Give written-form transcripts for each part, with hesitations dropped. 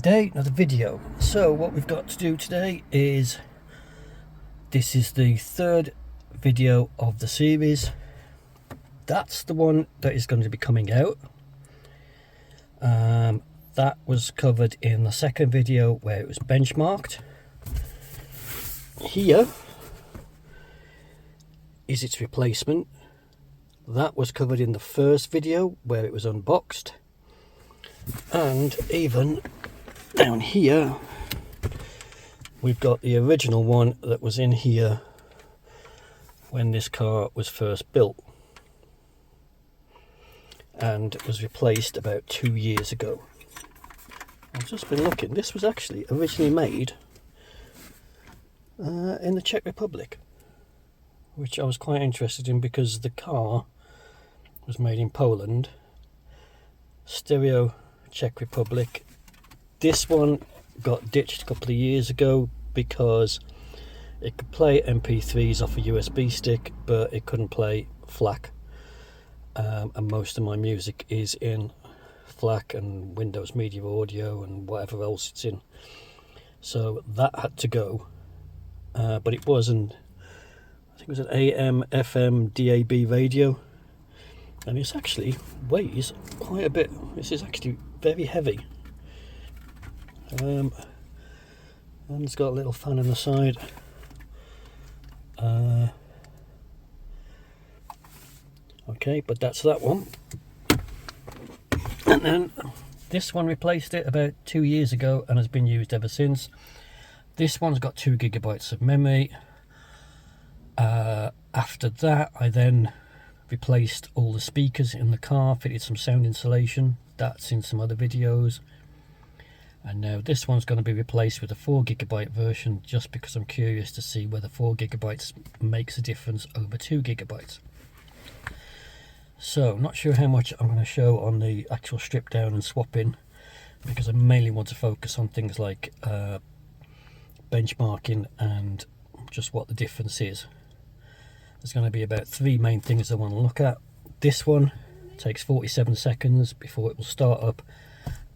day, another video. So what we've got to do today is, this is the third video of the series. That's the one that is going to be coming out. That was covered in the second video where it was benchmarked. Here is its replacement. That was covered in the first video where it was unboxed. And even down here we've got the original one that was in here when this car was first built and was replaced about 2 years ago. I've just been looking, this was actually originally made in the Czech Republic, which I was quite interested in because the car was made in Poland. Stereo, Czech Republic. This one got ditched a couple of years ago because it could play MP3s off a USB stick, but it couldn't play FLAC, and most of my music is in FLAC and Windows Media Audio and whatever else it's in, so that had to go. But it wasn't, I think it was an AM, FM, DAB radio, and this actually weighs quite a bit. This is actually very heavy. And it's got a little fan on the side. Okay, but that's that one. And then this one replaced it about 2 years ago and has been used ever since. This one's got 2 GB of memory. After that, I then replaced all the speakers in the car, fitted some sound insulation. That's in some other videos. And now this one's going to be replaced with a 4 GB version, just because I'm curious to see whether 4 GB makes a difference over 2 GB. So, not sure how much I'm going to show on the actual strip down and swap in, because I mainly want to focus on things like benchmarking and just what the difference is. There's going to be about 3 main things I want to look at. This one takes 47 seconds before it will start up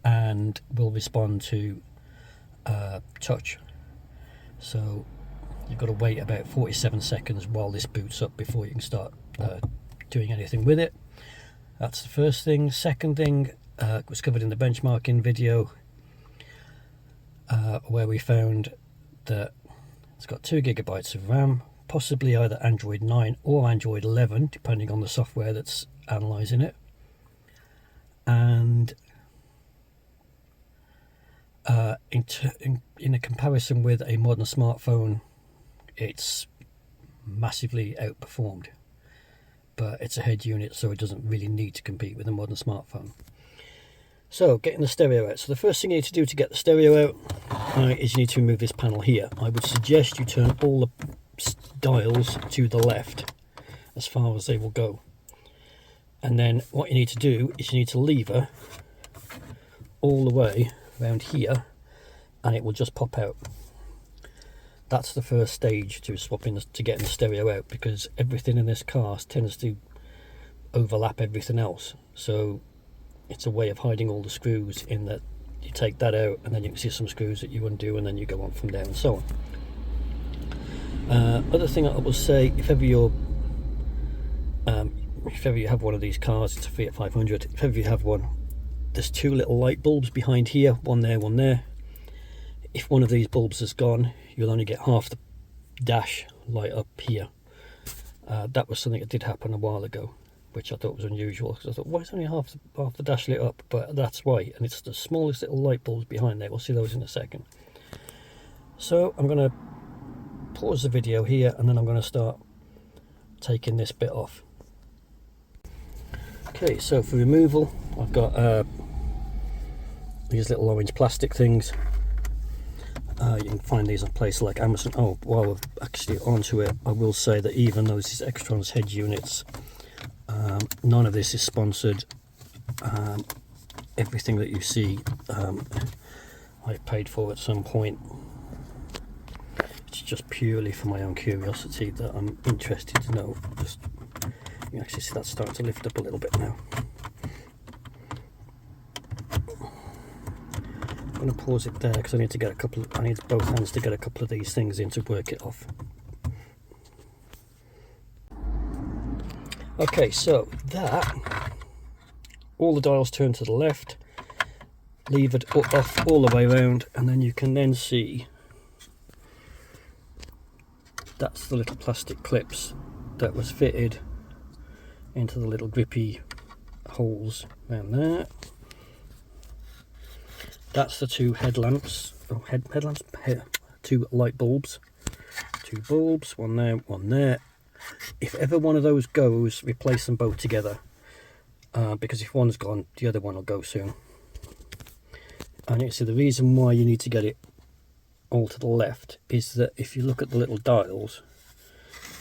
and will respond to touch. So you've got to wait about 47 seconds while this boots up before you can start doing anything with it. That's the first thing. Second thing was covered in the benchmarking video, where we found that it's got 2 GB of RAM, possibly either Android 9 or Android 11, depending on the software that's analysing it. And in a comparison with a modern smartphone, it's massively outperformed. But it's a head unit, so it doesn't really need to compete with a modern smartphone. So, getting the stereo out. So the first thing you need to do to get the stereo out is you need to remove this panel here. I would suggest you turn all the dials to the left as far as they will go. And then what you need to do is you need to lever all the way around here, and it will just pop out. That's the first stage to swapping, to getting the stereo out, because everything in this car tends to overlap everything else. So it's a way of hiding all the screws, in that you take that out and then you can see some screws that you undo, and then you go on from there and so on. Other thing I will say, if ever you have one of these cars, it's a Fiat 500, if ever you have one, there's 2 little light bulbs behind here, one there, one there. If one of these bulbs is gone, you'll only get half the dash light up here. That was something that did happen a while ago, which I thought was unusual, because I thought, why is only half the dash lit up? But that's why, and it's the smallest little light bulbs behind there. We'll see those in a second. So I'm going to pause the video here, and then I'm going to start taking this bit off. Okay, so for removal, I've got these little orange plastic things. You can find these on places like Amazon. Oh, while we're actually onto it, I will say that even though these Xtrons head units, none of this is sponsored. Everything that you see, I've paid for at some point. It's just purely for my own curiosity that I'm interested to know. Just, you can actually see that's starting to lift up a little bit now. I'm going to pause it there because I need to get I need both hands to get a couple of these things in to work it off. Okay, so that, all the dials turn to the left, levered off all the way around, and then you can then see that's the little plastic clips that was fitted into the little grippy holes around there. That's the two headlamps, two light bulbs, two bulbs, one there, one there. If ever one of those goes, replace them both together, because if one's gone, the other one will go soon. And you see the reason why you need to get it all to the left is that if you look at the little dials,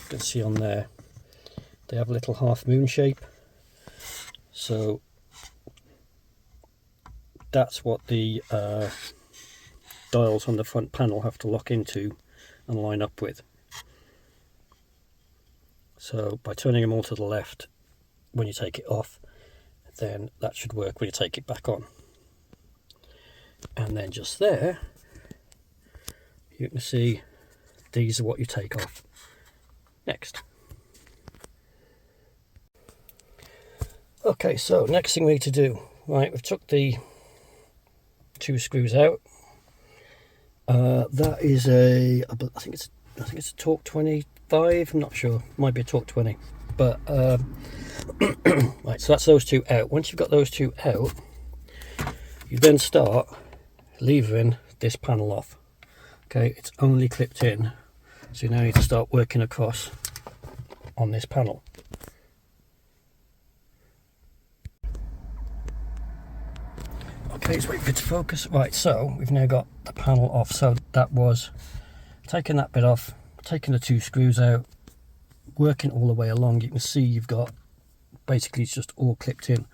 you can see on there, they have a little half moon shape. So that's what the dials on the front panel have to lock into and line up with. So by turning them all to the left when you take it off, then that should work when you take it back on. And then just there, you can see these are what you take off next. Okay, so next thing we need to do, right, we've took the two screws out. That is I think it's a Torque 25, I'm not sure, might be a Torque 20, but right, so that's those two out. Once you've got those two out, you then start levering this panel off. Okay, it's only clipped in, so you now need to start working across on this panel. Okay, let's wait for it to focus. Right, so we've now got the panel off. So that was taking that bit off, taking the two screws out, working all the way along. You can see you've got, basically it's just all clipped in.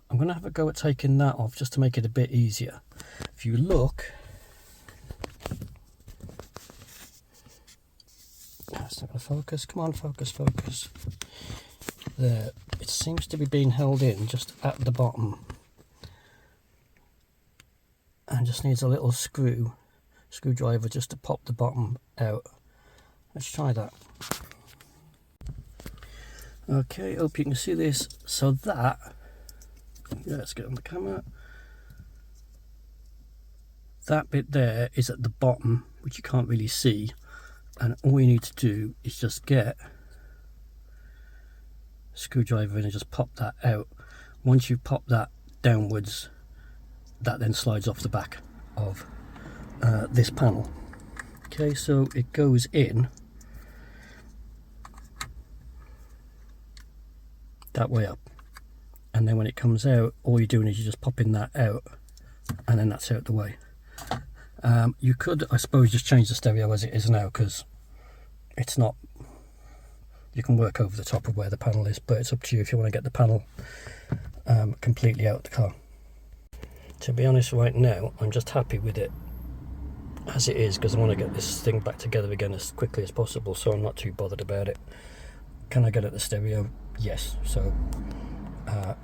I'm going to have a go at taking that off just to make it a bit easier. If you look, it's not going to focus. Come on, focus, focus. There, it seems to be being held in just at the bottom, and just needs a little screwdriver just to pop the bottom out. Let's try that. Okay, hope you can see this. So that, let's get on the camera. That bit there is at the bottom, which you can't really see, and all you need to do is just get a screwdriver in and just pop that out. Once you pop that downwards, that then slides off the back of this panel. Okay, so it goes in that way up, and then when it comes out, all you're doing is you're just popping that out, and then that's out the way. You could, I suppose, just change the stereo as it is now, because it's not, you can work over the top of where the panel is, but it's up to you if you want to get the panel completely out of the car. To be honest, right now I'm just happy with it as it is, because I want to get this thing back together again as quickly as possible, so I'm not too bothered about it. Can I get at the stereo? Yes, so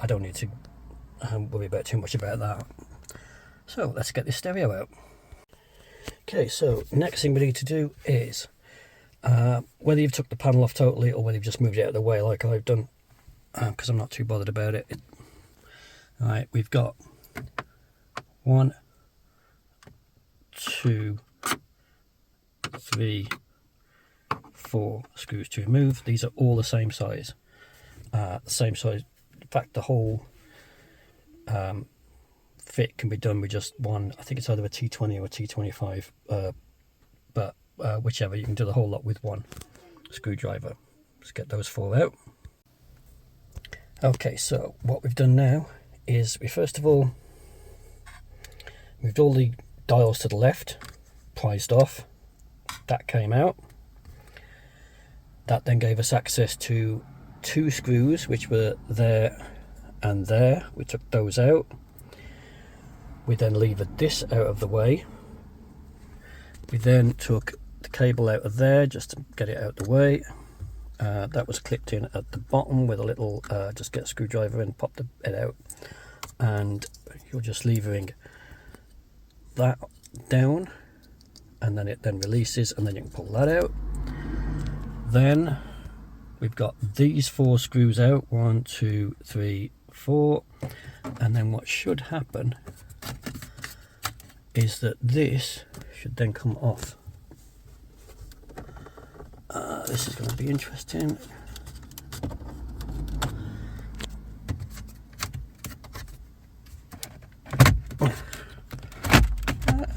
I don't need to worry about too much about that. So let's get this stereo out. Okay, so next thing we need to do is whether you've took the panel off totally or whether you've just moved it out of the way like I've done, because I'm not too bothered about it. Alright, we've got 1, 2, 3, 4 screws to remove. These are all the same size. In fact, the whole fit can be done with just one. I think it's either a T20 or a T25, but whichever, you can do the whole lot with one screwdriver. Let's get those 4 out. Okay, so what we've done now is we first of all moved all the dials to the left, prized off. That came out. That then gave us access to 2 screws which were there and there. We took those out. We then levered this out of the way. We then took the cable out of there just to get it out of the way. That was clipped in at the bottom with a little, just get a screwdriver and pop it out, and you're just levering that down, and then it then releases, and then you can pull that out. Then we've got these 4 screws out, 1, 2, 3, 4, and then what should happen is that this should then come off. This is going to be interesting.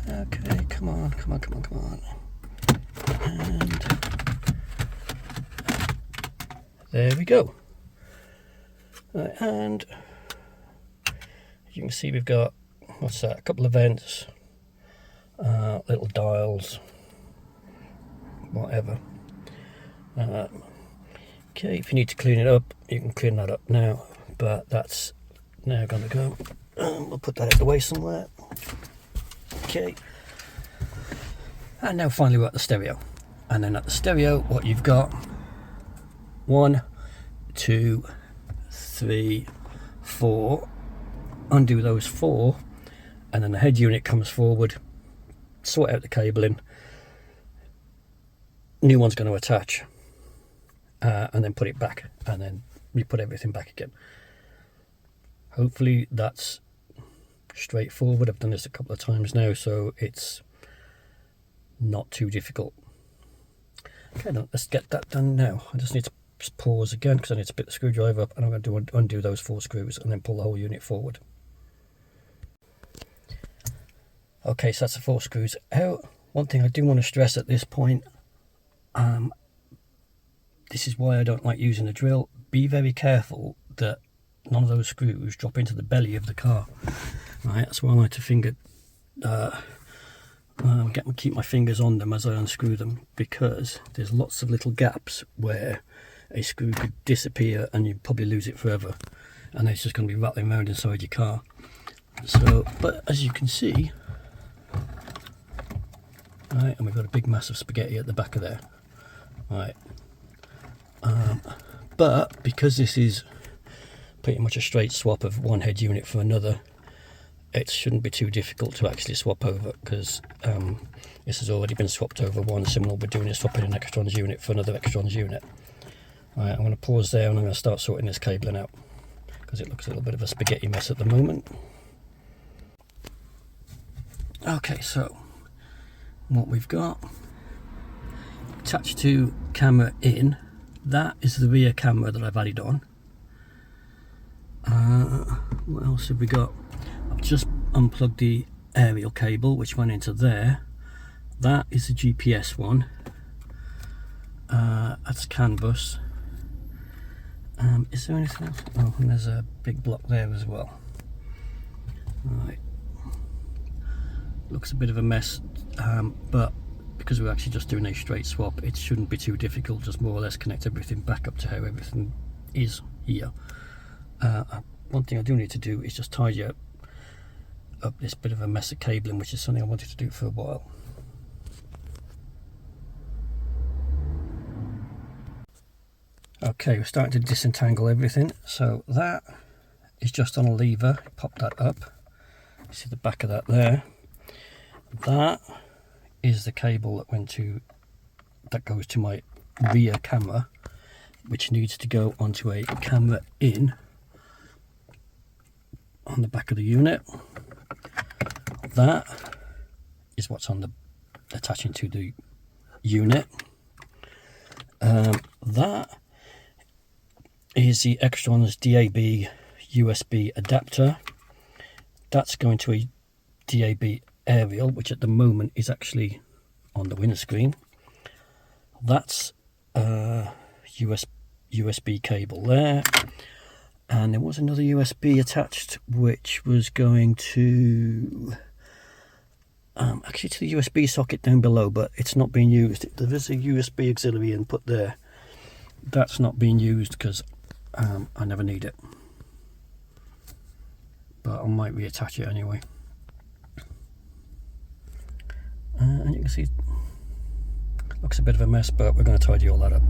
Okay, come on. And there we go. Right, and you can see we've got, what's that, a couple of vents, little dials, whatever. Okay, if you need to clean it up, you can clean that up now, but that's now going to go. We'll put that out of the way somewhere. Okay, and now finally we're at the stereo. And then at the stereo, what you've got, 1, 2, 3, 4. Undo those 4, and then the head unit comes forward, sort out the cabling, new one's going to attach, and then put it back, and then we put everything back again. Hopefully that's straightforward. I've done this a couple of times now, so it's not too difficult. Okay, now let's get that done now. I just need to pause again because I need to pick the screwdriver up, and I'm going to undo those 4 screws and then pull the whole unit forward. Okay, so that's the 4 screws out. One thing I do want to stress at this point, this is why I don't like using a drill. Be very careful that none of those screws drop into the belly of the car. Right, that's why I like to keep my fingers on them as I unscrew them, because there's lots of little gaps where a screw could disappear and you'd probably lose it forever, and it's just going to be rattling around inside your car. So, but as you can see, right, and we've got a big mass of spaghetti at the back of there. Right, but because this is pretty much a straight swap of one head unit for another, it shouldn't be too difficult to actually swap over, because this has already been swapped over once, and all we're doing is swapping an Xtrons unit for another Xtrons unit. Right, I'm going to pause there, and I'm going to start sorting this cabling out, because it looks a little bit of a spaghetti mess at the moment. Okay, so what we've got attached to camera in, that is the rear camera that I've added on. What else have we got? I've just unplugged the aerial cable which went into there. That is the GPS one. That's CAN bus. Is there anything else? Oh, and there's a big block there as well. Right, looks a bit of a mess, but because we're actually just doing a straight swap, it shouldn't be too difficult. Just more or less connect everything back up to how everything is here. One thing I do need to do is just tidy up this bit of a mess of cabling, which is something I wanted to do for a while. Okay, we're starting to disentangle everything. So that is just on a lever. Pop that up. You see the back of that there. That is the cable that goes to my rear camera, which needs to go onto a camera in on the back of the unit. That is what's on the attaching to the unit. That is the Xtrons DAB USB adapter. That's going to a DAB aerial, which at the moment is actually on the windscreen. That's USB cable there, and there was another USB attached which was going to actually to the USB socket down below, but it's not being used. There is a USB auxiliary input there. That's not being used because I never need it, but I might reattach it anyway. And you can see it looks a bit of a mess, but we're going to tidy all that up.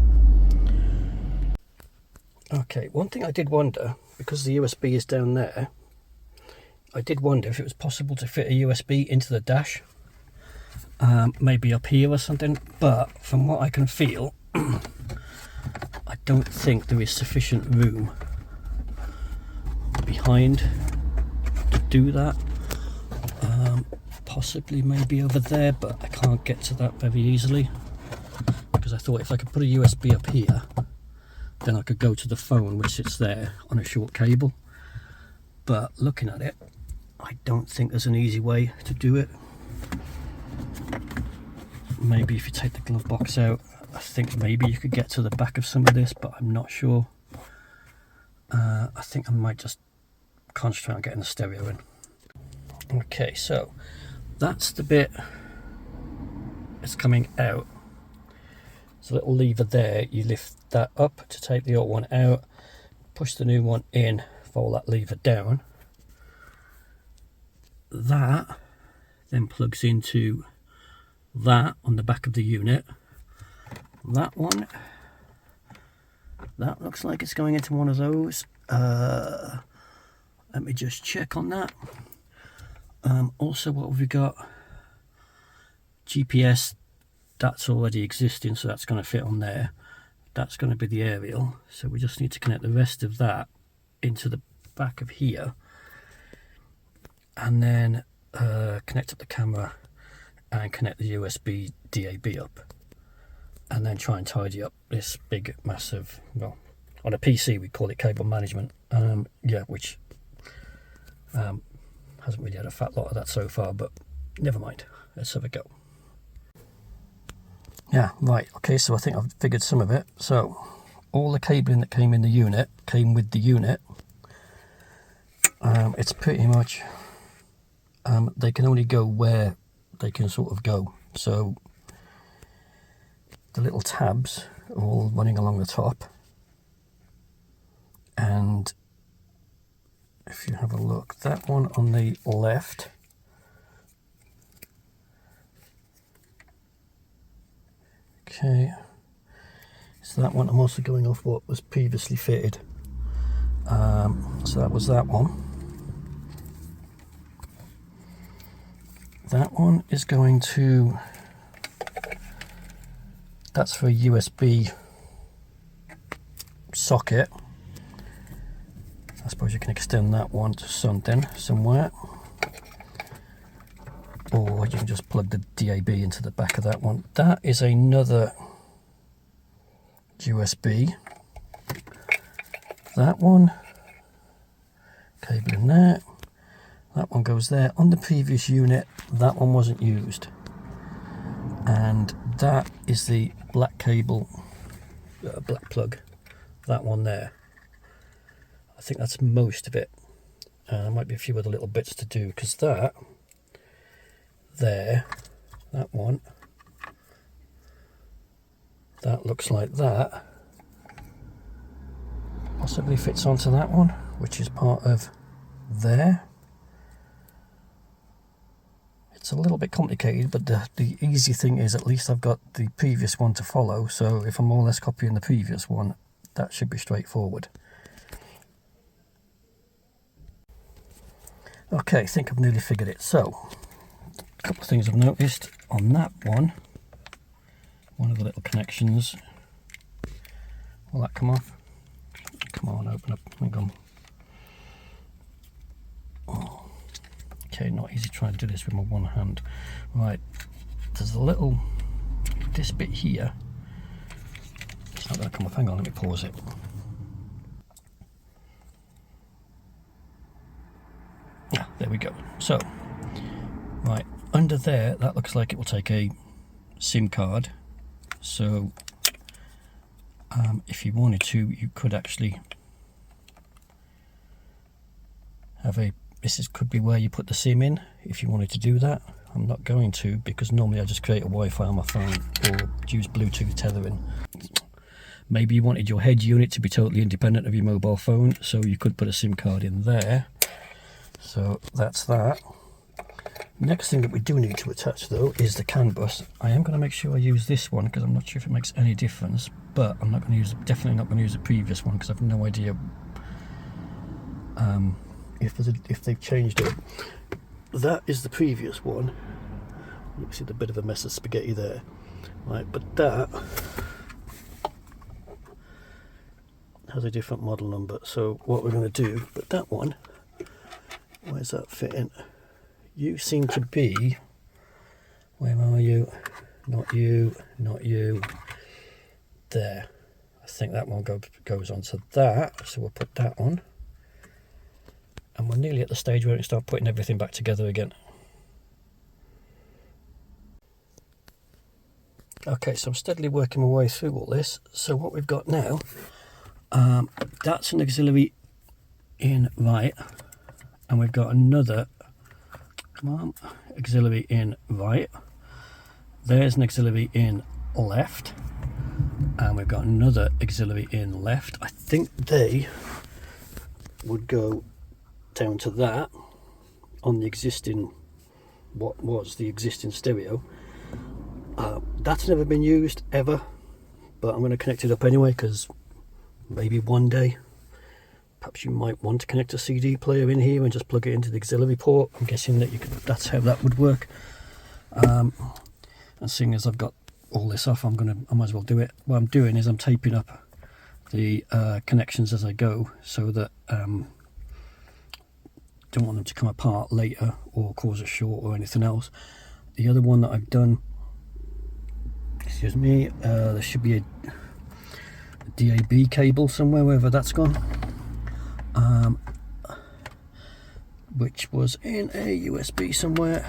Okay, one thing I did wonder, because the USB is down there, I did wonder if it was possible to fit a USB into the dash, maybe up here or something, but from what I can feel, I don't think there is sufficient room behind to do that. Possibly maybe over there, but I can't get to that very easily, because I thought if I could put a USB up here, then I could go to the phone which sits there on a short cable. But looking at it, I don't think there's an easy way to do it. Maybe if you take the glove box out, I think maybe you could get to the back of some of this, but I'm not sure. I think I might just concentrate on getting the stereo in. Okay, so that's the bit that's coming out. So a little lever there, you lift that up to take the old one out, push the new one in, fold that lever down. That then plugs into that on the back of the unit. That one, that looks like it's going into one of those. Let me just check on that. Also, what have we got? GPS, that's already existing, so that's going to fit on there. That's going to be the aerial, so we just need to connect the rest of that into the back of here, and then connect up the camera and connect the USB DAB up, and then try and tidy up this big massive, well, on a PC we call it cable management, yeah, which hasn't really had a fat lot of that so far, but never mind, let's have a go. Yeah, right, okay, so I think I've figured some of it. So all the cabling that came in the unit came with the unit. It's pretty much, they can only go where they can sort of go. So the little tabs are all running along the top. And if you have a look, that one on the left, okay, so that one I'm also going off what was previously fitted. So that was that one. That one is going to, that's for a USB socket. I suppose you can extend that one to something, somewhere. Or you can just plug the DAB into the back of that one. That is another USB. That one, cable in there. That one goes there. On the previous unit, that one wasn't used. And that is the black cable, black plug. That one there. I think that's most of it. There might be a few other little bits to do, because that there, that one, that looks like that possibly fits onto that one, which is part of there. It's a little bit complicated, but the easy thing is at least I've got the previous one to follow, so if I'm more or less copying the previous one, that should be straightforward. Okay, I think I've nearly figured it. So, a couple of things I've noticed on that one. One of the little connections. Will that come off? Come on, open up. Hang on. Oh. Okay, not easy trying to do this with my one hand. Right, there's a little, this bit here. It's not going to come off. Hang on, let me pause it. Yeah, there we go. So, right, under there, that looks like it will take a SIM card. So, if you wanted to, you could actually have a, could be where you put the SIM in, if you wanted to do that. I'm not going to, because normally I just create a Wi-Fi on my phone or use Bluetooth tethering. Maybe you wanted your head unit to be totally independent of your mobile phone, so you could put a SIM card in there. So that's that. Next thing that we do need to attach though is the CAN bus. I am going to make sure I use this one because I'm not sure if it makes any difference, but I'm not going to use, definitely not going to use the previous one because I've no idea if they've changed it. That is the previous one. You can see the bit of a mess of spaghetti there, right? But that has a different model number. So what we're going to do, but that one, where's that fit in? You seem to be, where are you? Not you, not you. There. I think that one goes on to that, so we'll put that on. And we're nearly at the stage where we can start putting everything back together again. Okay, so I'm steadily working my way through all this. So what we've got now, that's an auxiliary in right, and we've got another, come on, auxiliary in right. There's an auxiliary in left, and we've got another auxiliary in left. I think they would go down to that on the existing, what was the existing stereo. That's never been used ever, but I'm going to connect it up anyway, because maybe one day perhaps you might want to connect a CD player in here and just plug it into the auxiliary port. I'm guessing that you could, that's how that would work. And seeing as I've got all this off, I might as well do it. What I'm doing is I'm taping up the connections as I go, so that don't want them to come apart later or cause a short or anything else. The other one that I've done, excuse me, there should be a DAB cable somewhere, wherever that's gone, which was in a USB somewhere.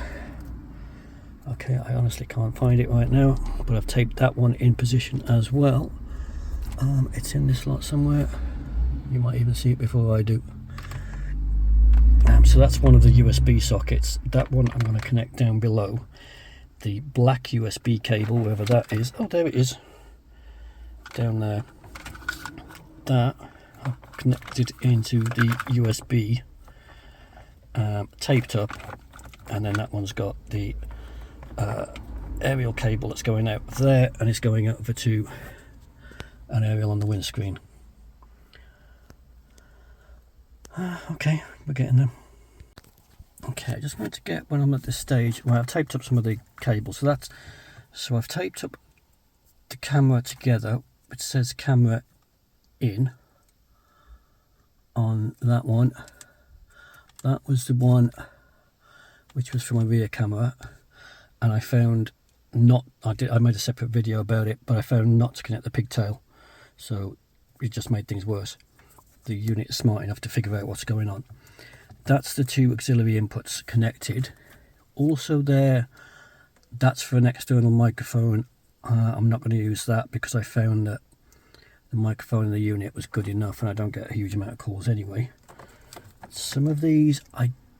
Okay, I honestly can't find it right now, but I've taped that one in position as well. It's in this lot somewhere. You might even see it before I do. So that's one of the USB sockets. That one I'm going to connect down below. The black USB cable, wherever that is. Oh, there it is. Down there. That I've connected into the USB, taped up, and then that one's got the aerial cable that's going out there, and it's going over to an aerial on the windscreen. Okay, we're getting there. Okay, I just wanted to get, when I'm at this stage, where I've taped up some of the cables. So I've taped up the camera together. It says camera in on that one. That was the one which was from my rear camera, and I found I made a separate video about it, but I found not to connect the pigtail, so it just made things worse. The unit is smart enough to figure out what's going on. That's the two auxiliary inputs connected. Also there, that's for an external microphone. I'm not going to use that because I found that the microphone in the unit was good enough, and I don't get a huge amount of calls anyway. Some of these,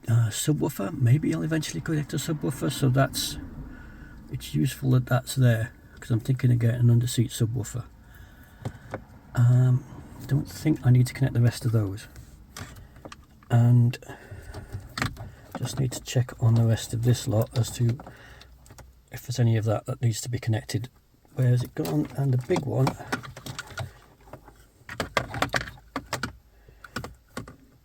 subwoofer, maybe I'll eventually connect a subwoofer, so it's useful that that's there, because I'm thinking of getting an under-seat subwoofer. Don't think I need to connect the rest of those, and just need to check on the rest of this lot as to if there's any of that needs to be connected. Where has it gone? And the big one,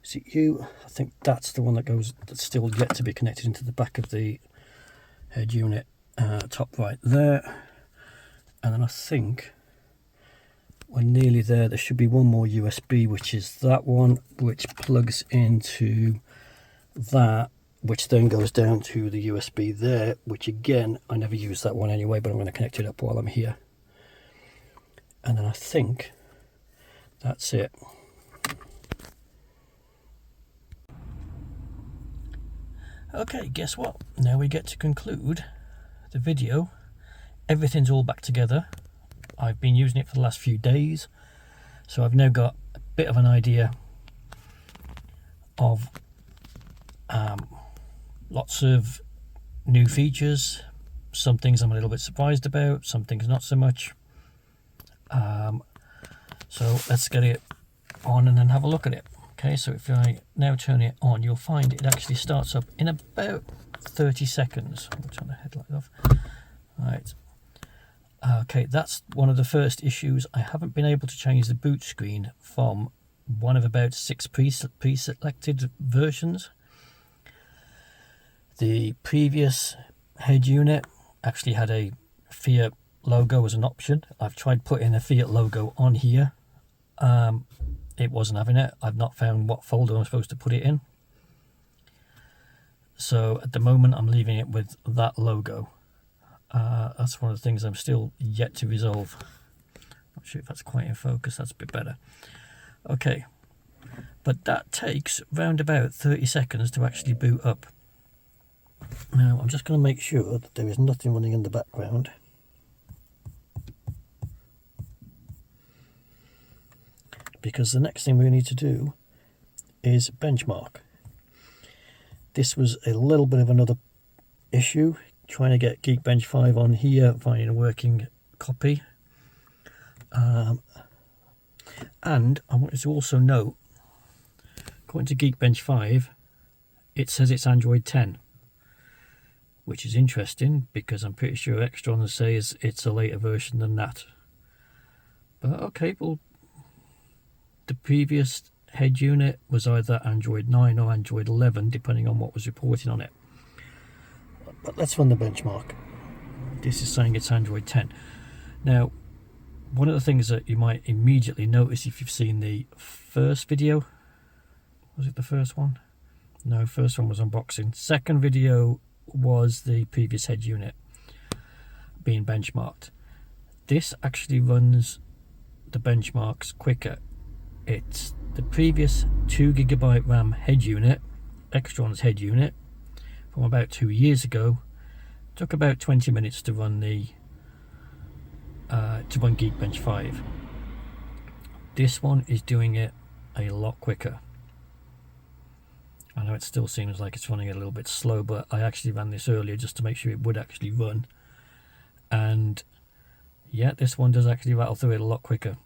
is it you? I think that's the one that's still yet to be connected into the back of the head unit, top right there. And then I think we're nearly there. There should be one more USB, which is that one, which plugs into that, which then goes down to the USB there, which again, I never use that one anyway, but I'm going to connect it up while I'm here. And then I think that's it. Okay, guess what? Now we get to conclude the video. Everything's all back together. I've been using it for the last few days, so I've now got a bit of an idea of lots of new features. Some things I'm a little bit surprised about, some things not so much. So let's get it on and then have a look at it. Okay, so if I now turn it on, you'll find it actually starts up in about 30 seconds. I'll turn the headlight off. Right. Okay, that's one of the first issues. I haven't been able to change the boot screen from one of about 6 pre-selected versions. The previous head unit actually had a Fiat logo as an option. I've tried putting a Fiat logo on here. It wasn't having it. I've not found what folder I'm supposed to put it in. So at the moment I'm leaving it with that logo. That's one of the things I'm still yet to resolve. Not sure if that's quite in focus. That's a bit better. Okay, but that takes round about 30 seconds to actually boot up. Now I'm just going to make sure that there is nothing running in the background. Because the next thing we need to do is benchmark. This was a little bit of another issue, trying to get Geekbench 5 on here, finding a working copy. And I wanted to also note, according to Geekbench 5, it says it's Android 10, which is interesting because I'm pretty sure Xtrons says it's a later version than that. But okay, well, the previous head unit was either Android 9 or Android 11, depending on what was reported on it. But let's run the benchmark. This is saying it's Android 10. Now, one of the things that you might immediately notice if you've seen the first video, was it the first one? No, first one was unboxing. Second video was the previous head unit being benchmarked. This actually runs the benchmarks quicker. It's the previous 2GB RAM head unit, Xtrons head unit, from about 2 years ago. Took about 20 minutes to run Geekbench 5. This one is doing it a lot quicker. I know it still seems like it's running a little bit slow, but I actually ran this earlier just to make sure it would actually run. And yeah, this one does actually rattle through it a lot quicker.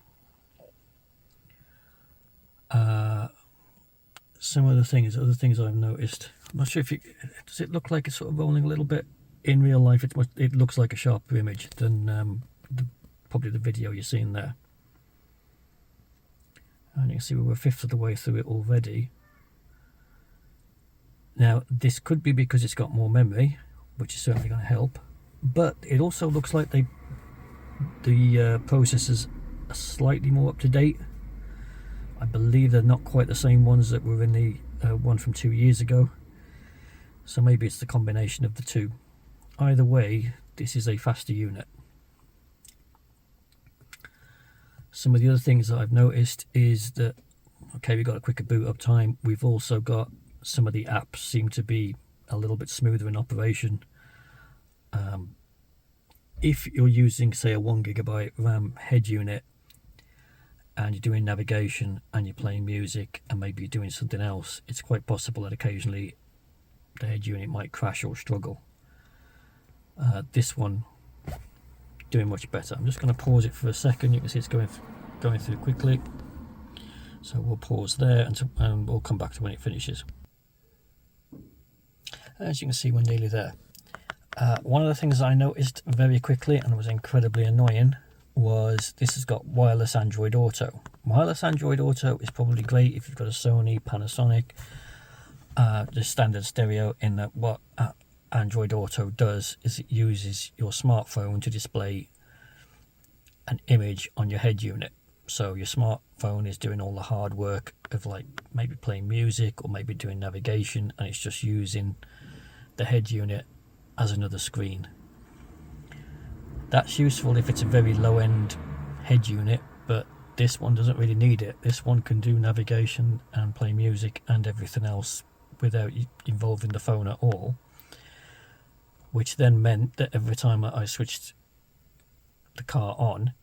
Some other things I've noticed. I'm not sure if does it look like it's sort of rolling a little bit. In real life, it looks like a sharper image than probably the video you're seeing there. And you can see we're a fifth of the way through it already. Now, this could be because it's got more memory, which is certainly going to help. But it also looks like the processors are slightly more up to date. I believe they're not quite the same ones that were in the one from 2 years ago. So maybe it's the combination of the two. Either way, this is a faster unit. Some of the other things that I've noticed is that, okay, we've got a quicker boot up time. We've also got some of the apps seem to be a little bit smoother in operation. If you're using, say, a 1GB RAM head unit and you're doing navigation and you're playing music and maybe you're doing something else, it's quite possible that occasionally the head unit might crash or struggle. This one doing much better. I'm just going to pause it for a second. You can see it's going through quickly, so we'll pause there and we'll come back to when it finishes. As you can see, we're nearly there. One of the things I noticed very quickly and was incredibly annoying was this has got wireless Android Auto. Wireless Android Auto is probably great if you've got a Sony, Panasonic, the standard stereo, in that what Android Auto does is it uses your smartphone to display an image on your head unit. So your smartphone is doing all the hard work of like maybe playing music or maybe doing navigation, and it's just using the head unit as another screen. That's useful if it's a very low-end head unit, but this one doesn't really need it. This one can do navigation and play music and everything else without involving the phone at all, which then meant that every time I switched the car on,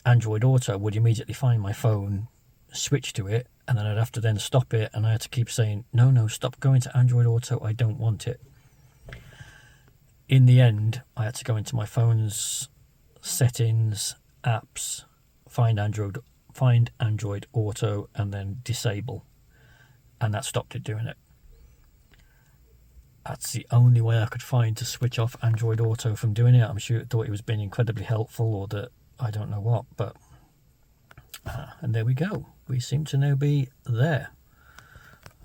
Android Auto would immediately find my phone, switch to it, and then I'd have to then stop it, and I had to keep saying, no, stop going to Android Auto, I don't want it. In the end, I had to go into my phone's settings, apps, find Android Auto, and then disable, and that stopped it doing it. That's the only way I could find to switch off Android Auto from doing it. I'm sure it thought it was being incredibly helpful, or that I don't know what, but And there we go. We seem to now be there.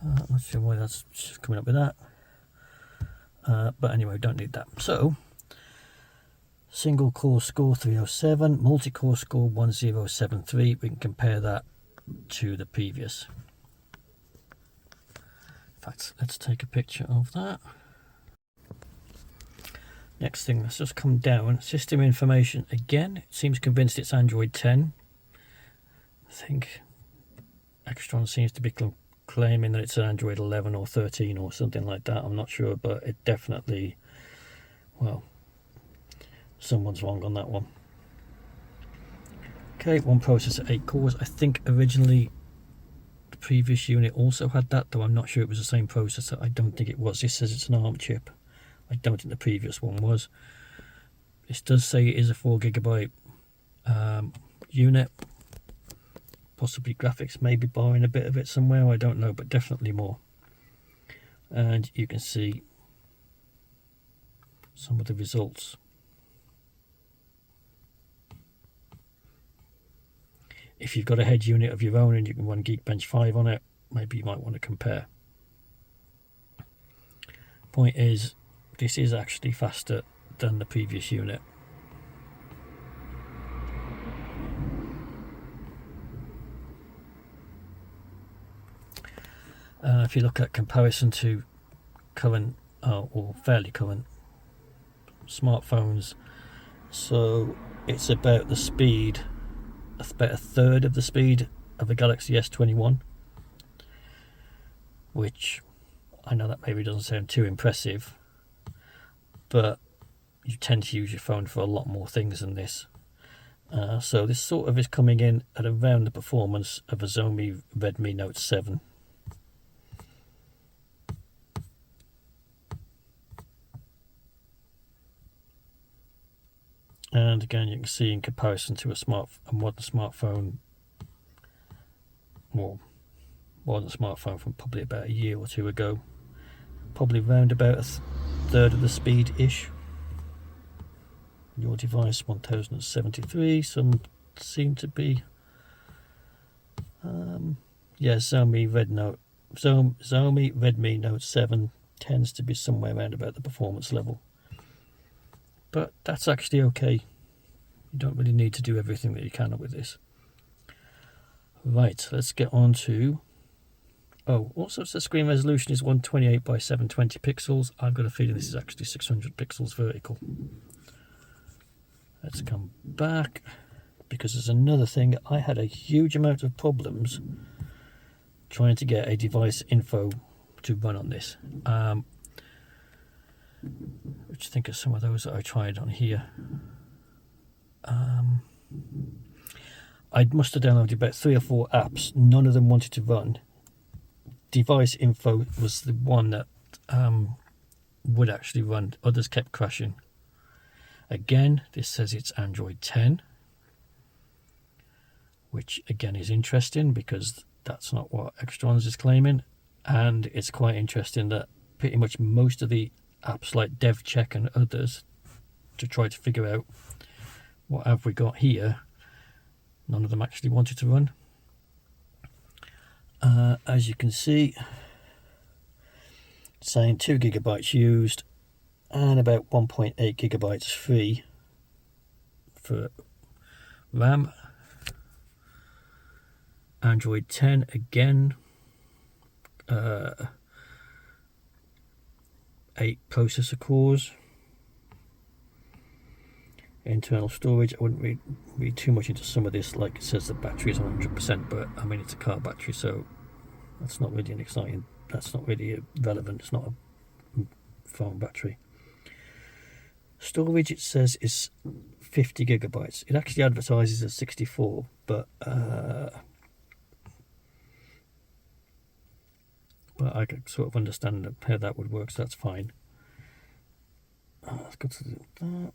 I'm not sure why that's just coming up with that. But anyway, don't need that. So, single core score 307, multi-core score 1073. We can compare that to the previous. In fact, let's take a picture of that. Next thing, let's just come down. System information again. It seems convinced it's Android 10. I think Xtron seems to be claiming that it's an Android 11 or 13 or something like that. I'm not sure, but it definitely, well, someone's wrong on that one. Okay, one processor, 8 cores. I think originally the previous unit also had that, though I'm not sure it was the same processor. I don't think it was. This says it's an ARM chip. I don't think the previous one was. This does say it is a 4GB unit. Possibly graphics, maybe borrowing a bit of it somewhere, I don't know, but definitely more. And you can see some of the results. If you've got a head unit of your own and you can run Geekbench 5 on it, maybe you might want to compare. Point is, this is actually faster than the previous unit. If you look at comparison to current or fairly current smartphones, so it's about the speed, about a third of the speed of a Galaxy S21, which I know that maybe doesn't sound too impressive, but you tend to use your phone for a lot more things than this. So this sort of is coming in at around the performance of a Xiaomi Redmi Note 7. And again, you can see in comparison to a modern smartphone, well, modern smartphone from probably about a year or two ago, probably round about a third of the speed-ish. Your device 1073. Some seem to be, yeah, Xiaomi Redmi Note 7 tends to be somewhere around about the performance level. But that's actually okay. You don't really need to do everything that you can with this. Right, let's get on to... Oh, also the screen resolution is 128 by 720 pixels. I've got a feeling this is actually 600 pixels vertical. Let's come back, because there's another thing. I had a huge amount of problems trying to get a device info to run on this. Which I think of some of those that I tried on here. I must have downloaded about 3 or 4 apps. None of them wanted to run. Device info was the one that would actually run. Others kept crashing. Again, this says it's Android 10, which again is interesting because that's not what Xtrons is claiming. And it's quite interesting that pretty much most of the apps like DevCheck and others to try to figure out what have we got here, none of them actually wanted to run. As you can see, saying 2 GB used and about 1.8 GB free for RAM. Android 10 again, 8 processor cores. Internal storage, I wouldn't read too much into some of this, like it says the battery is 100%, but I mean it's a car battery, so that's not really that's not really relevant. It's not a phone battery. Storage, it says, is 50 GB. It actually advertises as 64, but I could sort of understand how that would work, so that's fine. Let's go to that.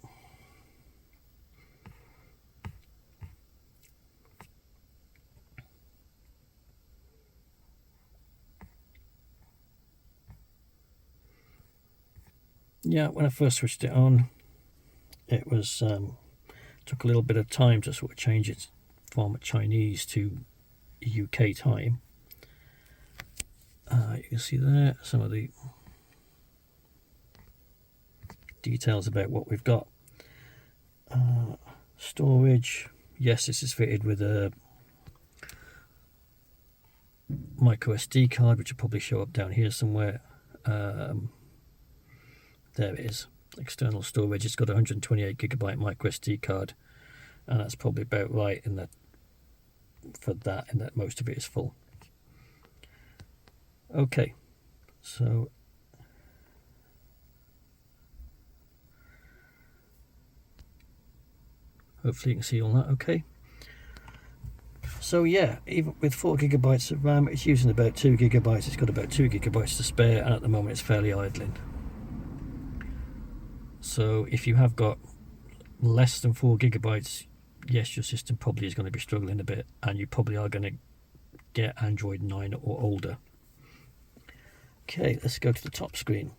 Yeah, when I first switched it on, it was took a little bit of time to sort of change its from Chinese to UK time. You can see there some of the details about what we've got. Storage, yes, this is fitted with a micro SD card, which will probably show up down here somewhere. There it is, external storage. It's got a 128GB micro SD card, and that's probably about right in that, for that, in that most of it is full. Okay, so hopefully you can see all that okay. So yeah, even with 4GB of RAM, it's using about 2GB. It's got about 2GB to spare, and at the moment it's fairly idling. So if you have got less than 4GB, yes, your system probably is going to be struggling a bit, and you probably are going to get Android 9 or older. Okay, let's go to the top screen.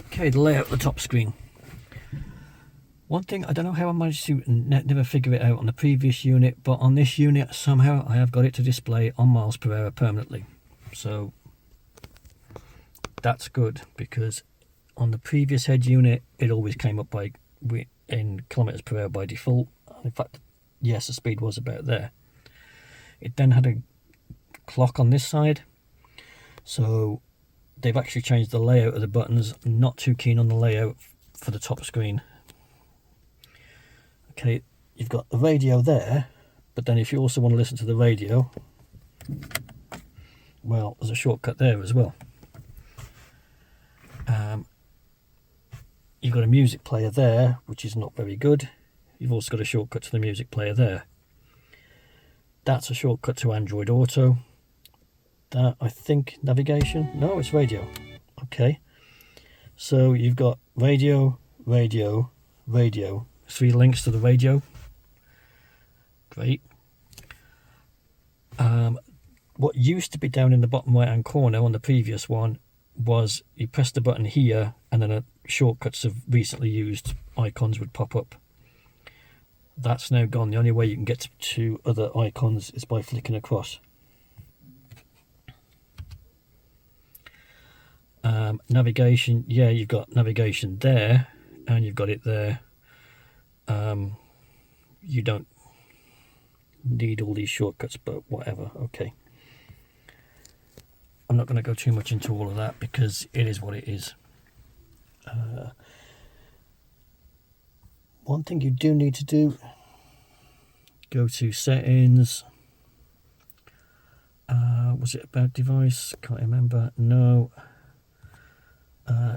Okay, the layout of the top screen. One thing, I don't know how I managed to never figure it out on the previous unit, but on this unit somehow I have got it to display on miles per hour permanently. So that's good, because on the previous head unit it always came up by in kilometers per hour by default. In fact, yes, the speed was about there. It then had a clock on this side, so they've actually changed the layout of the buttons. I'm not too keen on the layout for the top screen. Okay, you've got the radio there, but then if you also want to listen to the radio, well, there's a shortcut there as well. You've got a music player there, which is not very good. You've also got a shortcut to the music player there. That's a shortcut to Android Auto. That, I think, navigation? No, it's radio. Okay. So you've got radio, radio, radio. 3 links to the radio. Great. What used to be down in the bottom right hand corner on the previous one was you press the button here and then shortcuts of recently used icons would pop up. That's now gone. The only way you can get to other icons is by flicking across. Navigation, yeah, you've got navigation there and you've got it there. You don't need all these shortcuts, but whatever. Okay, I'm not going to go too much into all of that because it is what it is. One thing you do need to do, go to settings. Was it about device? Can't remember. No.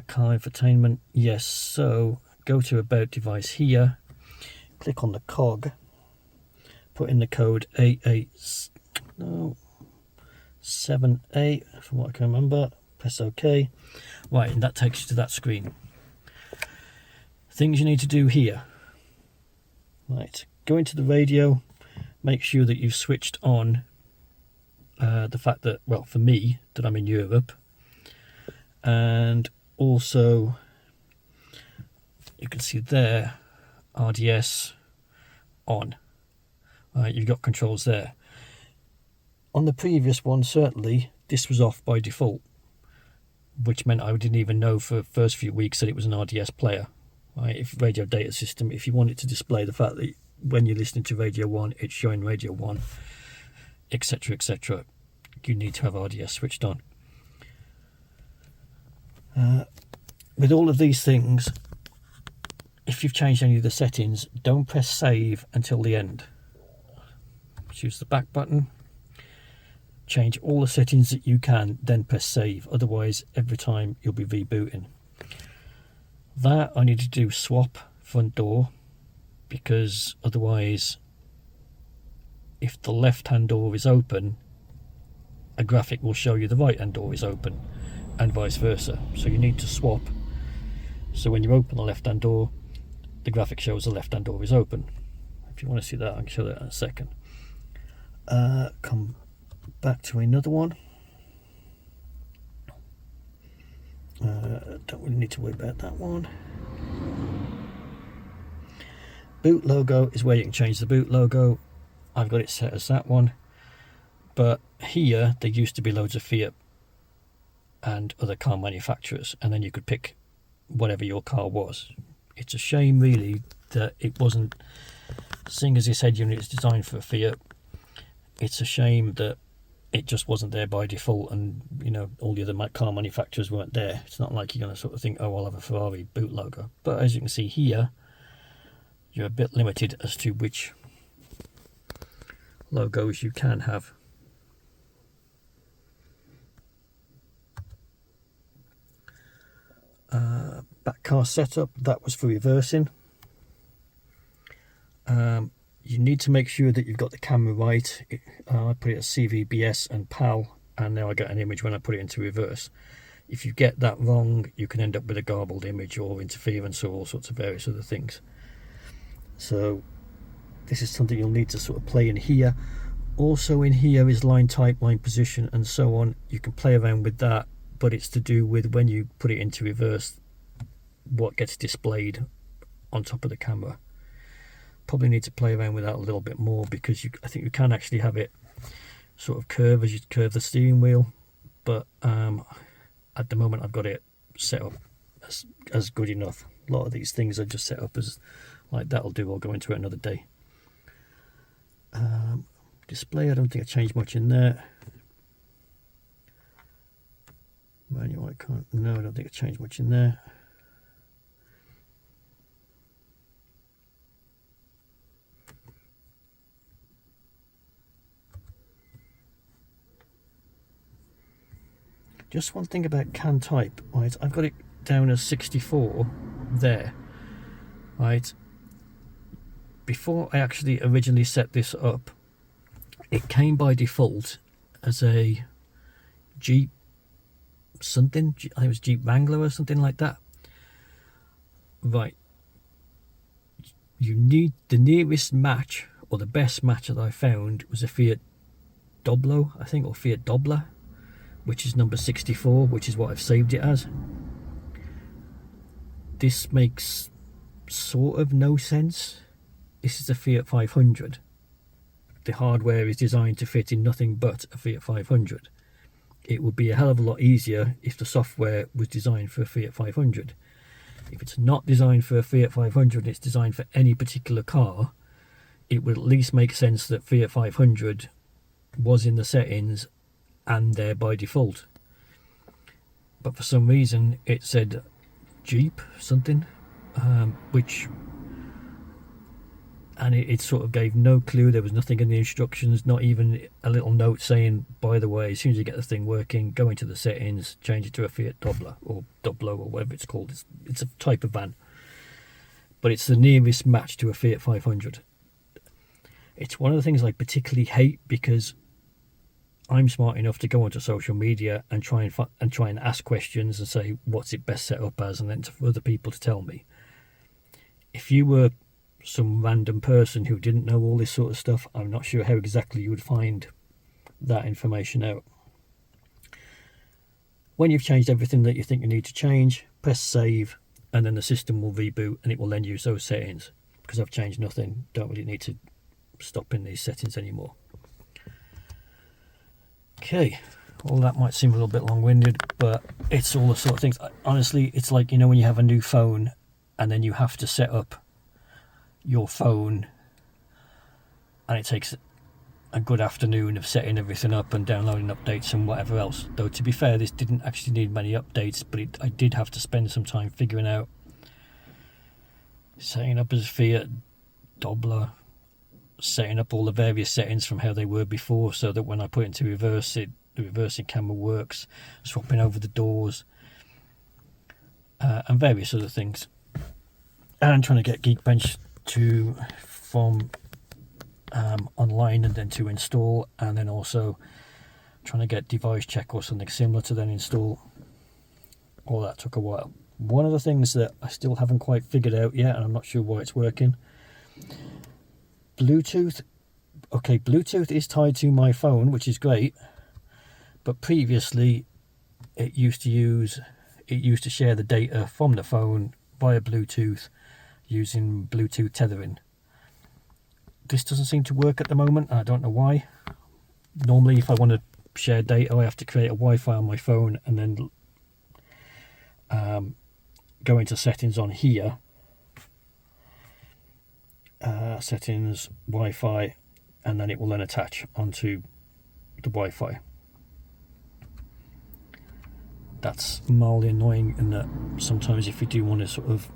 Car infotainment, yes. So go to about device here, click on the cog, put in the code 78 from what I can remember, press OK. Right, and that takes you to that screen. Things you need to do here. Right, go into the radio, make sure that you've switched on the fact that, well, for me, that I'm in Europe, and also you can see there RDS on. Right, you've got controls there. On the previous one, certainly this was off by default, which meant I didn't even know for the first few weeks that it was an RDS player. Right, if radio data system, if you want it to display the fact that when you're listening to Radio 1 it's showing Radio 1, etc, etc, you need to have RDS switched on. With all of these things, if you've changed any of the settings, don't press save until the end. Choose the back button, change all the settings that you can, then press save. Otherwise, every time you'll be rebooting. That I need to do swap front door, because otherwise, if the left hand door is open, a graphic will show you the right hand door is open, and vice versa. So you need to swap. So when you open the left hand door, the graphic shows the left hand door is open. If you want to see that, I can show that in a second. Come back to another one. Don't really need to worry about that one. boot logo is where you can change the boot logo. I've got it set as that one, but here there used to be loads of Fiat and other car manufacturers, and then you could pick whatever your car was. It's a shame really that it wasn't, seeing as this head unit is designed for a Fiat, it's a shame that it just wasn't there by default, and you know, all the other car manufacturers weren't there. It's not like you're going to sort of think, oh, I'll have a Ferrari boot logo. But as you can see here, you're a bit limited as to which logos you can have. Back car setup, that was for reversing. You need to make sure that you've got the camera right. I put it as CVBS and PAL, and now I get an image when I put it into reverse. If you get that wrong, you can end up with a garbled image or interference or all sorts of various other things. So this is something you'll need to sort of play in here. Also in here is line type, line position and so on. You can play around with that, but it's to do with when you put it into reverse, what gets displayed on top of the camera. Probably need to play around with that a little bit more, because I think you can actually have it sort of curve as you curve the steering wheel, but at the moment I've got it set up as good enough. A lot of these things are just set up as like that'll do. I'll go into it another day. Display, I don't think I changed much in there. Manual, I can't, no, I don't think I changed much in there. Just one thing about can type, right? I've got it down as 64 there, right? Before I actually originally set this up, it came by default as a Jeep something, I think it was Jeep Wrangler or something like that. Right. You need the nearest match, or the best match that I found was a Fiat Doblo, I think, or Fiat Dobler, which is number 64, which is what I've saved it as. This makes sort of no sense. This is a Fiat 500. The hardware is designed to fit in nothing but a Fiat 500. It would be a hell of a lot easier if the software was designed for a Fiat 500. If it's not designed for a Fiat 500 and it's designed for any particular car, it would at least make sense that Fiat 500 was in the settings and there by default. But for some reason it said Jeep something, and it sort of gave no clue. There was nothing in the instructions, not even a little note saying, by the way, as soon as you get the thing working, go into the settings, change it to a Fiat Dobler or Doblo or whatever it's called. It's a type of van, but it's the nearest match to a Fiat 500. It's one of the things I particularly hate, because I'm smart enough to go onto social media and try and ask questions and say what's it best set up as, and then for other people to tell me. If you were some random person who didn't know all this sort of stuff, I'm not sure how exactly you would find that information out. When you've changed everything that you think you need to change, press save, and then the system will reboot and it will then use those settings. Because I've changed nothing, don't really need to stop in these settings anymore. Okay, all that might seem a little bit long-winded, but it's all the sort of things. Honestly, it's like, you know, when you have a new phone and then you have to set up your phone, and it takes a good afternoon of setting everything up and downloading updates and whatever else. Though to be fair, this didn't actually need many updates, but I did have to spend some time figuring out setting up as Fiat Dobler, setting up all the various settings from how they were before, so that when I put it into reverse, the reversing camera works, swapping over the doors, and various other things, and trying to get Geekbench from online and then to install, and then also trying to get device check or something similar to then install. All that took a while. One of the things that I still haven't quite figured out yet, and I'm not sure why it's working, Bluetooth. Okay, Bluetooth is tied to my phone, which is great, but previously it used to share the data from the phone via Bluetooth using Bluetooth tethering, this doesn't seem to work at the moment. I don't know why. Normally if I want to share data I have to create a Wi-Fi on my phone and then go into settings on here, settings, Wi-Fi, and then it will then attach onto the Wi-Fi. That's mildly annoying in that sometimes if you do want to sort of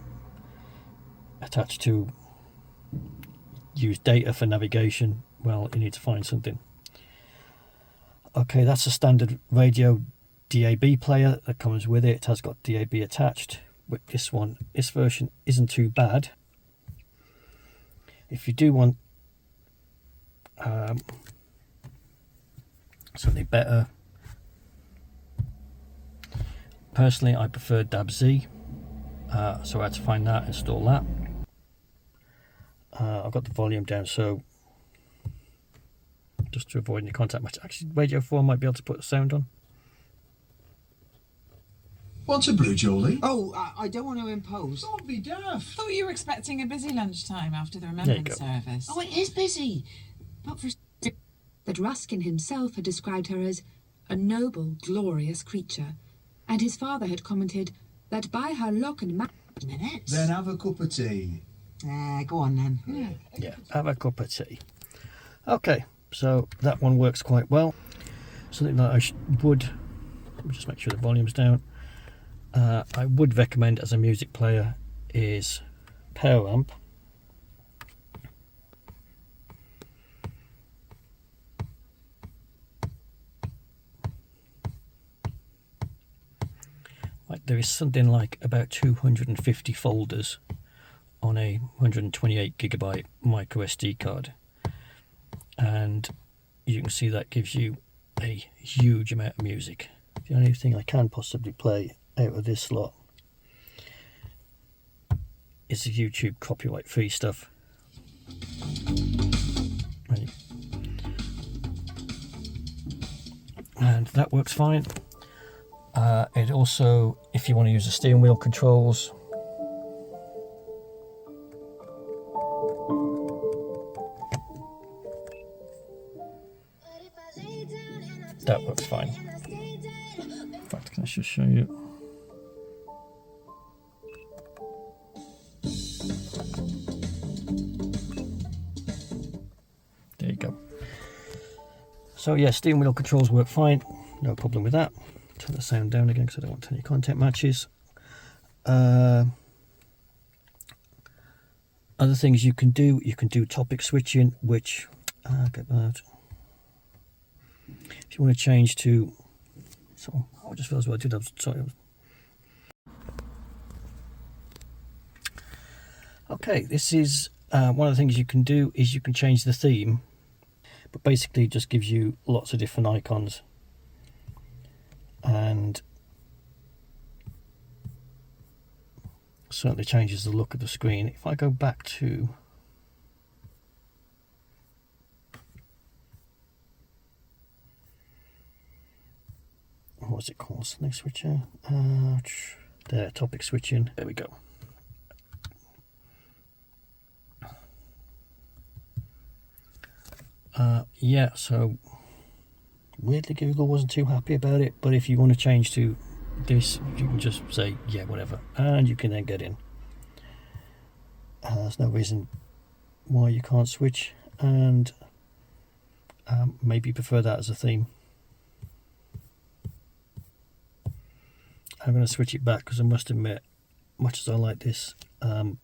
attach to use data for navigation, well, you need to find something. Okay, that's a standard radio DAB player that comes with it. It has got DAB attached. But this version isn't too bad. If you do want something better, personally I prefer DAB-Z, so I had to find that, install that. I've got the volume down so just to avoid any contact match. Actually, Radio 4 might be able to put the sound on. What's a blue, Jolie? Oh, I don't want to impose. Don't be daft. Thought you were expecting a busy lunchtime after the remembrance service. Oh, it is busy. But for that Ruskin himself had described her as a noble, glorious creature, and his father had commented that by her look and minutes. Then have a cup of tea. Go on then. Yeah, have a cup of tea. Okay, so that one works quite well. Something that I would, let me just make sure the volume's down. I would recommend as a music player is Power Amp. Like there is something like about 250 folders on a 128 gigabyte micro SD card, and you can see that gives you a huge amount of music. The only thing I can possibly play out of this slot is the YouTube copyright free stuff. Right. And that works fine. It also, if you want to use the steering wheel controls, that works fine. In fact, can I just show you? There you go. So yeah, steering wheel controls work fine, no problem with that. Turn the sound down again because I don't want any content matches. Other things you can do topic switching, which get that. If you want to change to, so I just realised what I did. I'm sorry. Okay, this is one of the things you can do is you can change the theme, but basically it just gives you lots of different icons, and certainly changes the look of the screen. If I go back to what's it called? Something switcher. There, topic switching. There we go. Yeah, so weirdly Google wasn't too happy about it, but if you want to change to this, you can just say yeah, whatever, and you can then get in. There's no reason why you can't switch, and maybe prefer that as a theme. I'm going to switch it back because I must admit, much as I like this, I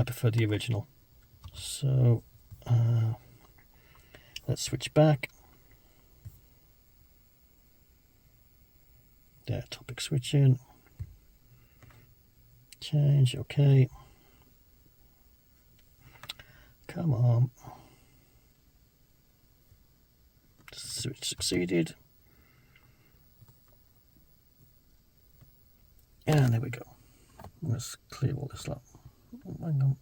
prefer the original. So let's switch back. There, topic switching. Change, okay. Come on. Switch succeeded. And there we go. Let's clear all this up. Hang on.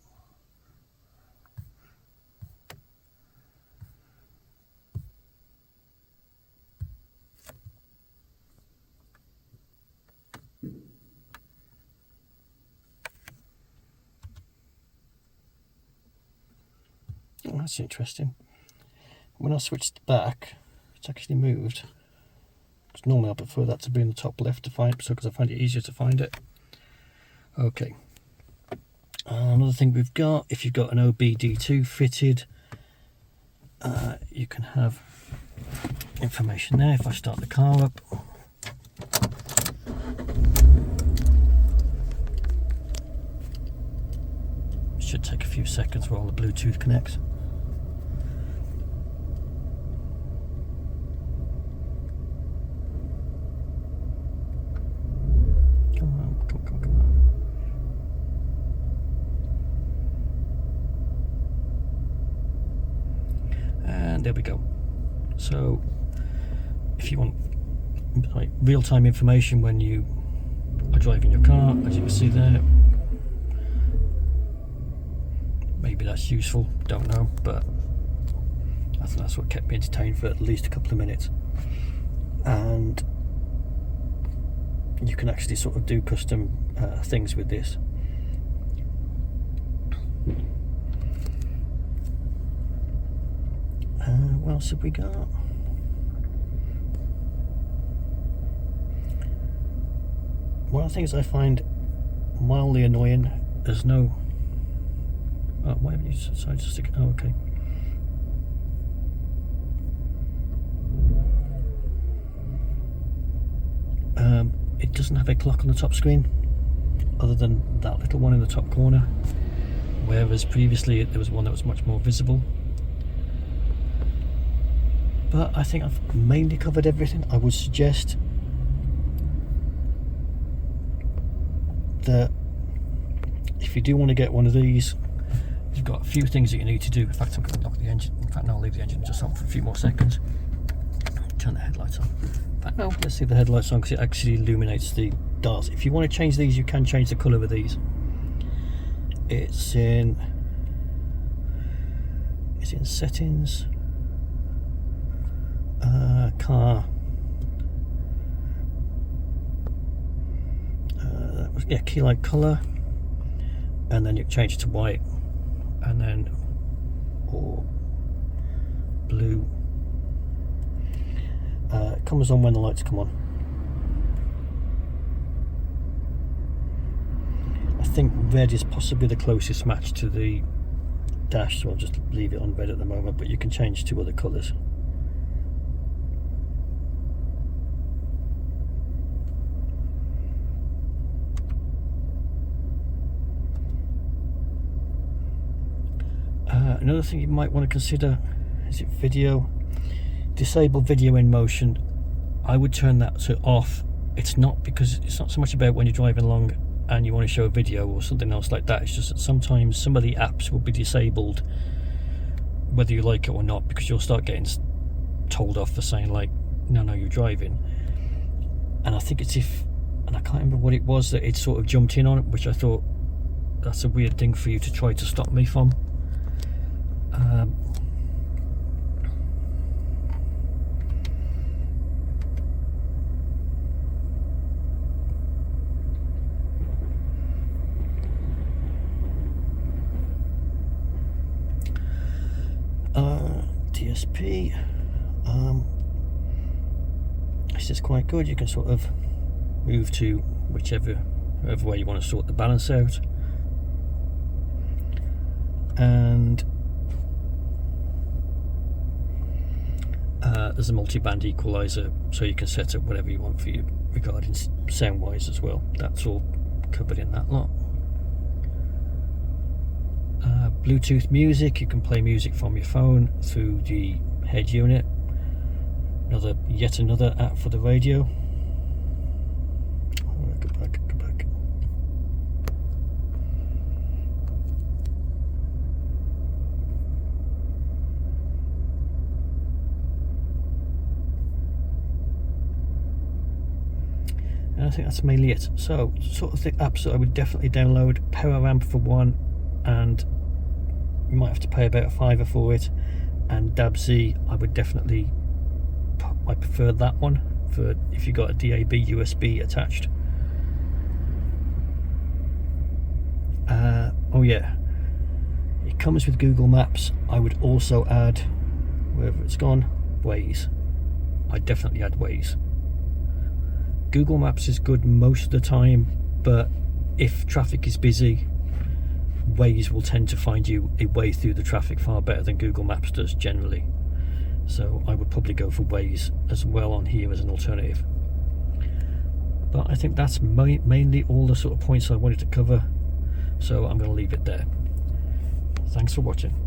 That's interesting. When I switched back, it's actually moved. Because normally I prefer that to be in the top left to find, because I find it easier to find it. Okay. Another thing we've got, if you've got an OBD2 fitted, you can have information there. If I start the car up, it should take a few seconds while the Bluetooth connects. Come on. And there we go. So if you want like real-time information when you are driving your car, as you can see there, maybe that's useful, don't know, but I think that's what kept me entertained for at least a couple of minutes. And you can actually sort of do custom things with this. What else have we got? One of the things I find mildly annoying, there's no... Oh, why haven't you decided to stick it? Oh, okay. It doesn't have a clock on the top screen, other than that little one in the top corner, whereas previously there was one that was much more visible. But I think I've mainly covered everything. I would suggest that if you do want to get one of these, you've got a few things that you need to do. In fact, I'm going to lock the engine. In fact, no, I'll leave the engine just on for a few more seconds. Turn the headlights on. In fact, no, let's leave the headlights on because it actually illuminates the dials. If you want to change these, you can change the colour of these. It's in settings. Car. Yeah, key light color, and then you change it to white, and then or blue. It comes on when the lights come on. I think red is possibly the closest match to the dash, so I'll just leave it on red at the moment, but you can change to other colours. Another thing you might want to consider is it video. Disable video in motion. I would turn that to off. It's not so much about when you're driving along and you want to show a video or something else like that. It's just that sometimes some of the apps will be disabled whether you like it or not, because you'll start getting told off for saying like, no, you're driving. And I think it's and I can't remember what it was that it sort of jumped in on it, which I thought that's a weird thing for you to try to stop me from. DSP, this is quite good. You can sort of move to whichever way you want to sort the balance out, and there's a multi-band equalizer, so you can set up whatever you want for you regarding sound wise as well. That's all covered in that lot. Bluetooth music, you can play music from your phone through the head unit. Yet another app for the radio. Go back. And I think that's mainly it. So, sort of the apps that I would definitely download: Power Amp for one, and you might have to pay about a £5 for it. And DABZ, I prefer that one for if you got a DAB USB attached. Oh yeah, comes with Google Maps, I would also add, wherever it's gone, Waze. I definitely add Waze. Google Maps is good most of the time, but if traffic is busy, Waze will tend to find you a way through the traffic far better than Google Maps does generally. So I would probably go for Waze as well on here as an alternative. But I think that's mainly all the sort of points I wanted to cover, so I'm going to leave it there. Thanks for watching.